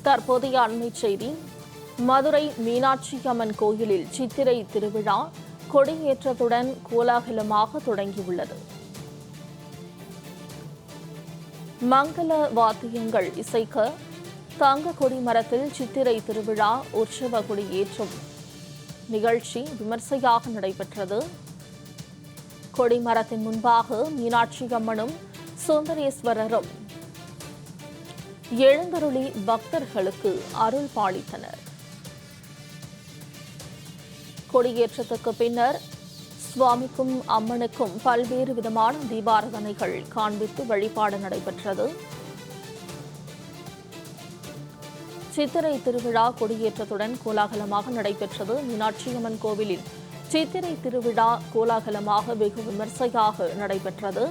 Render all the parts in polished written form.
தற்போதைய அண்மை செய்தி. மதுரை மீனாட்சி அம்மன் கோயிலில் சித்திரை திருவிழா கொடியேற்றத்துடன் கோலாகலமாக தொடங்கியுள்ளது. மங்கள வாத்தியங்கள் இசைக்க தங்க கொடி மரத்தில் சித்திரை திருவிழா உற்சவ கொடியேற்றும் நிகழ்ச்சி விமர்சையாக நடைபெற்றது. கொடிமரத்தின் முன்பாக மீனாட்சி அம்மனும் சுந்தரேஸ்வரரும் எழுந்தருளி பக்தர்களுக்கு அருள் பாலித்தனர். கொடியேற்றத்துக்கு பின்னர் சுவாமிக்கும் அம்மனுக்கும் பல்வேறு விதமான தீபாராதனைகள் காண்பித்து வழிபாடு நடைபெற்றது. சித்திரை திருவிழா கொடியேற்றத்துடன் கோலாகலமாக நடைபெற்றது. மீனாட்சியம்மன் கோவிலில் சித்திரை திருவிழா கோலாகலமாக வெகு விமர்சையாக நடைபெற்றது.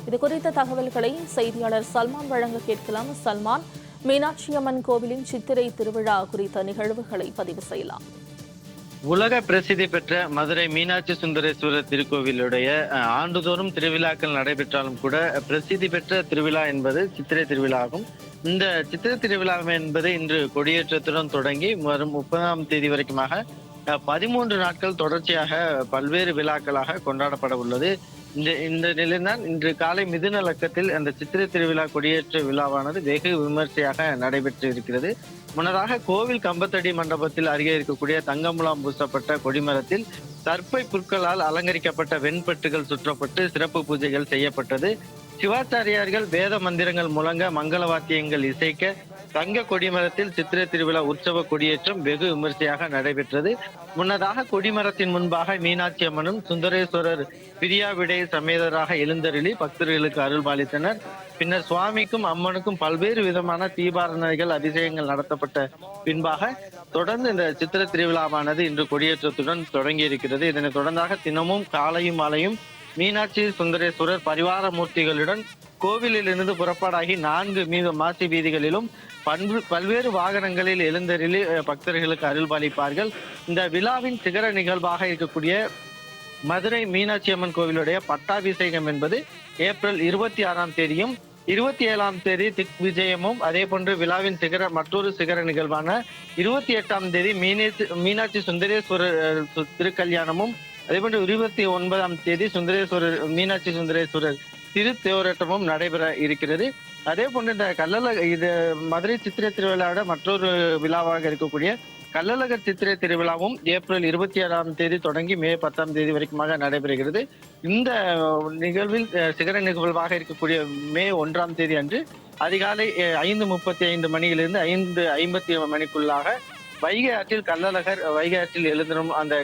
இதுகுறித்த தகவல்களை செய்தியாளர் சல்மான் வழங்க கேட்கலாம். சல்மான், மீனாட்சியம்மன் கோவிலின் சித்திரை திருவிழா குறித்த நிகழ்வுகளை பதிவு செய்யலாம். உலக பிரசித்தி பெற்ற மதுரை மீனாட்சி சுந்தரேஸ்வரர் திருக்கோவிலுடைய ஆண்டுதோறும் திருவிழாக்கள் நடைபெற்றாலும் கூட பிரசித்தி பெற்ற திருவிழா என்பது சித்திரை திருவிழா ஆகும். இந்த சித்திரை திருவிழா என்பது இன்று கொடியேற்றத்துடன் தொடங்கி வரும் 30ஆம் தேதி வரைக்குமாக 13 நாட்கள் தொடர்ச்சியாக பல்வேறு விழாக்களாக கொண்டாடப்பட உள்ளது. இந்த நிலையில்தான் இன்று காலை மிதுன லக்கத்தில் அந்த சித்திரை திருவிழா கொடியேற்ற விழாவானது வெகு விமர்சையாக நடைபெற்று இருக்கிறது. முன்னதாக கோவில் கம்பத்தடி மண்டபத்தில் அருகே இருக்கக்கூடிய தங்கமுலாம் பூசப்பட்ட கொடிமரத்தில் தர்ப்பை புற்களால் அலங்கரிக்கப்பட்ட வெண்பட்டுகள் சுற்றப்பட்டு சிறப்பு பூஜைகள் செய்யப்பட்டது. சிவாச்சாரியார்கள் வேத மந்திரங்கள் முழங்க மங்கள வாத்தியங்கள் இசைக்க தங்க கொடிமரத்தில் சித்திரை திருவிழா உற்சவ கொடியேற்றம் வெகு விமர்சையாக நடைபெற்றது. முன்னதாக கொடிமரத்தின் முன்பாக மீனாட்சி அம்மனும் சுந்தரேஸ்வரர் பிரியாவிடை சமேதராக எழுந்தருளி பக்தர்களுக்கு அருள் பாலித்தனர். பின்னர் சுவாமிக்கும் அம்மனுக்கும் பல்வேறு விதமான தீபாரணைகள் அபிஷேகங்கள் நடத்தப்பட்ட பின்பாக தொடர்ந்து இந்த சித்திரை திருவிழாவானது இன்று கொடியேற்றத்துடன் தொடங்கி இருக்கிறது. இதனைத் தொடர்ந்தாக தினமும் காலையும் மாலையும் மீனாட்சி சுந்தரேஸ்வரர் பரிவார மூர்த்திகளுடன் கோவிலில் இருந்து புறப்பாடாகி 4 மாசி வீதிகளிலும் பல்வேறு வாகனங்களில் எழுந்தருளி பக்தர்களுக்கு அருள் பாலிப்பார்கள். இந்த விழாவின் சிகர நிகழ்வாக இருக்கக்கூடிய மதுரை மீனாட்சி அம்மன் கோவிலுடைய பட்டாபிஷேகம் என்பது ஏப்ரல் 26ஆம் தேதியும் 27ஆம் தேதி திக் விஜயமும், அதே போன்று விழாவின் மற்றொரு சிகர நிகழ்வான 28ஆம் தேதி மீனாட்சி சுந்தரேஸ்வரர் திருக்கல்யாணமும், அதே போன்று 29ஆம் தேதி மீனாட்சி சுந்தரேஸ்வரர் திரு தேரோட்டமும் நடைபெற இருக்கிறது. அதே போன்று இந்த மதுரை சித்திரை திருவிழாவோட மற்றொரு விழாவாக இருக்கக்கூடிய கள்ளழகர் சித்திரை திருவிழாவும் ஏப்ரல் 26ஆம் தேதி தொடங்கி மே 10ஆம் தேதி வரைக்குமாக நடைபெறுகிறது. இந்த நிகழ்வில் சிகர நிகழ்வாக இருக்கக்கூடிய மே 1ஆம் தேதி அன்று அதிகாலை 5:35 மணியிலிருந்து 5:50 மணிக்குள்ளாக வைகை ஆற்றில் கள்ளழகர் வைகை ஆற்றில் எழுந்திரும் அந்த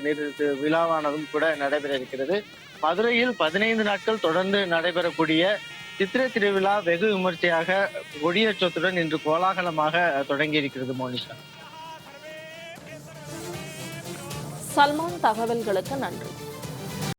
விழாவானதும் கூட நடைபெற இருக்கிறது. மதுரையில் 15 நாட்கள் தொடர்ந்து நடைபெறக்கூடிய சித்திரை திருவிழா வெகு விமர்சையாக கொடியேற்றத்துடன் இன்று கோலாகலமாக தொடங்கி இருக்கிறது. மோனிஷா. சல்மான், தகவல்களுக்கு நன்றி.